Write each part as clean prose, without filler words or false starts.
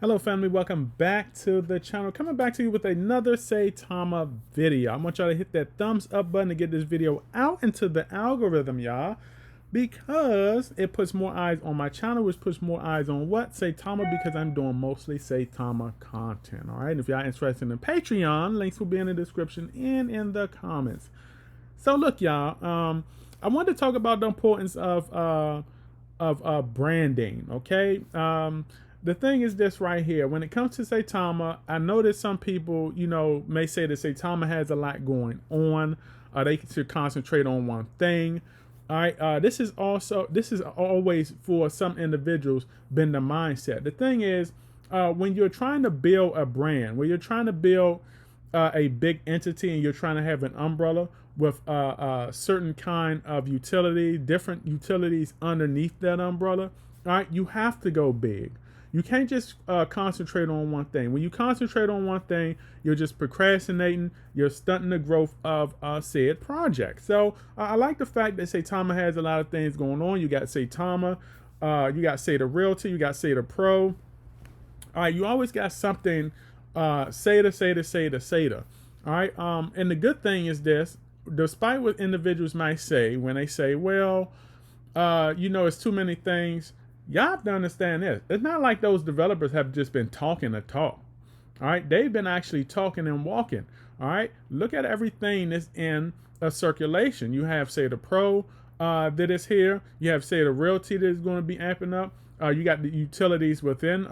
Hello family, welcome back to the channel. Coming back to you with another Saitama video. I want y'all to hit that thumbs up button to get this video out into the algorithm, y'all. Because it puts more eyes on my channel, which puts more eyes on what? Saitama, because I'm doing mostly Saitama content. Alright. If y'all interested in Patreon, links will be in the description and in the comments. So look, y'all, I wanted to talk about the importance of branding, okay? The thing is this right here. When it comes to Saitama, I know that some people, may say that Saitama has a lot going on. They should concentrate on one thing. All right. This is always for some individuals been the mindset. The thing is, when you're trying to build a brand, when you're trying to build a big entity and you're trying to have an umbrella with a certain kind of utility, different utilities underneath that umbrella, all right, you have to go big. You can't just concentrate on one thing. When you concentrate on one thing, you're just procrastinating. You're stunting the growth of said project. So I like the fact that Saitama has a lot of things going on. You got Saitama, you got Seda Realty, you got Seda Pro. All right, you always got something Seda. All right, and the good thing is this: despite what individuals might say when they say, "Well, it's too many things." Y'all have to understand this. It's not like those developers have just been talking the talk. All right, they've been actually talking and walking. All right, look at everything that's in a circulation. You have Seda Pro that is here. You have Seda Realty that is going to be amping up. You got the utilities within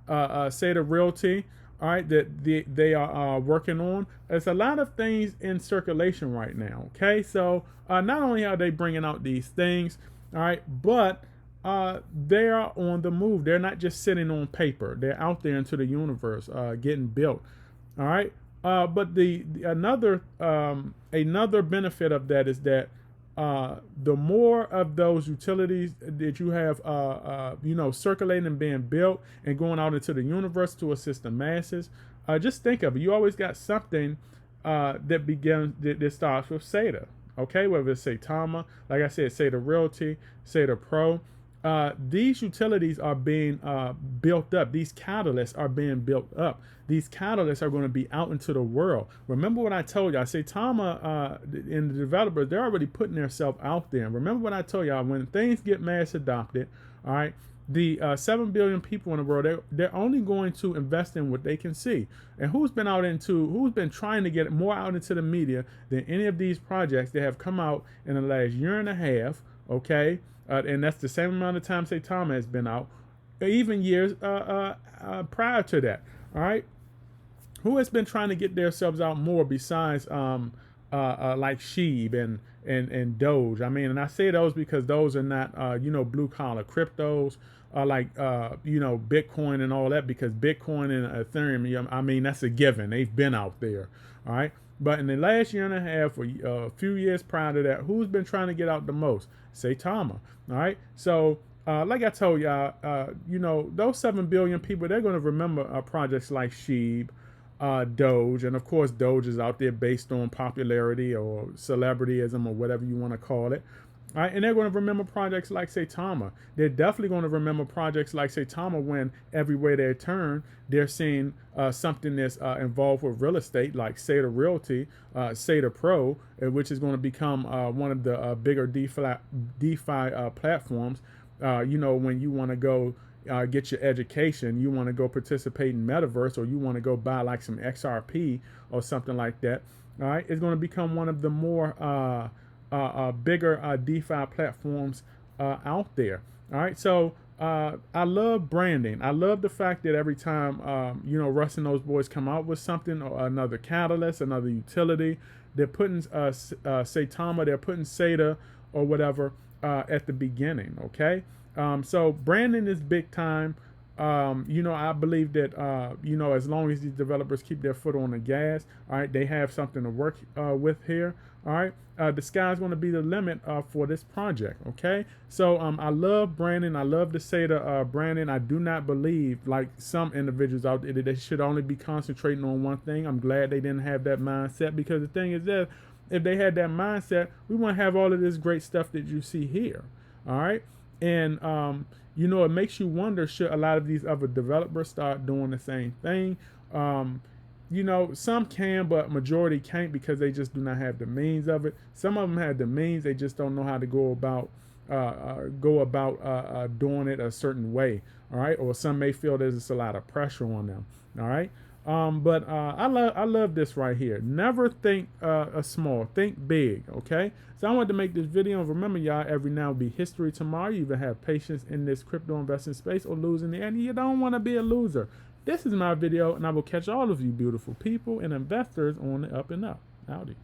Seda Realty. All right, that they are working on. There's a lot of things in circulation right now. Okay, so not only are they bringing out these things, all right, but they are on the move. They're not just sitting on paper. They're out there into the universe, getting built. All right. But another benefit of that is that the more of those utilities that you have, circulating and being built and going out into the universe to assist the masses, just think of it. You always got something that starts with Seda. Okay, whether it's Saitama, like I said, Seda Realty, Seda Pro. These utilities are being built up. These catalysts are being built up. These catalysts are going to be out into the world. Remember what I told you. I say Tama and the developers, they're already putting themselves out there. And remember what I told y'all, when things get mass adopted, all right, the 7 billion people in the world, they're only going to invest in what they can see. And who's been trying to get more out into the media than any of these projects that have come out in the last year and a half, okay? And that's the same amount of time Saitama has been out, even years prior to that. All right, who has been trying to get themselves out more besides like Sheeb and Doge? I mean, and I say those because those are not blue collar cryptos. Like Bitcoin and all that, because Bitcoin and Ethereum, I mean, that's a given. They've been out there. All right. But in the last year and a half, or a few years prior to that, who's been trying to get out the most? Saitama. All right. So, like I told y'all, those 7 billion people, they're going to remember projects like Sheeb, Doge, and of course, Doge is out there based on popularity or celebrityism or whatever you want to call it. All right, and they're going to remember projects like Saitama. They're definitely going to remember projects like Saitama when everywhere they turn, they're seeing something that's involved with real estate, like Seda Realty, Seda Pro, which is going to become one of the bigger DeFi platforms. When you want to go get your education, you want to go participate in metaverse, or you want to go buy like some XRP or something like that. All right, it's going to become one of the more bigger DeFi platforms out there. All right, so I love branding. I love the fact that every time Russ and those boys come out with something, or another catalyst, another utility, they're putting Saitama, they're putting Seda or whatever at the beginning. Okay, so branding is big time. I believe that as long as these developers keep their foot on the gas, all right, they have something to work with here. All right, the sky's going to be the limit for this project. Okay, so I love branding. I love the Seda branding. I do not believe, like some individuals out there, that they should only be concentrating on one thing. I'm glad they didn't have that mindset, because the thing is that if they had that mindset, we wouldn't have all of this great stuff that you see here. All right. And you know, it makes you wonder, should a lot of these other developers start doing the same thing? You know, some can, but majority can't because they just do not have the means of it. Some of them have the means, they just don't know how to go about doing it a certain way. All right, or some may feel there's a lot of pressure on them. All right. But I love this right here. Never think small, think big. Okay. So I wanted to make this video, and remember, y'all, every now will be history tomorrow. You either have patience in this crypto investing space or losing the end. You don't want to be a loser. This is my video, and I will catch all of you beautiful people and investors on the up and up. Howdy.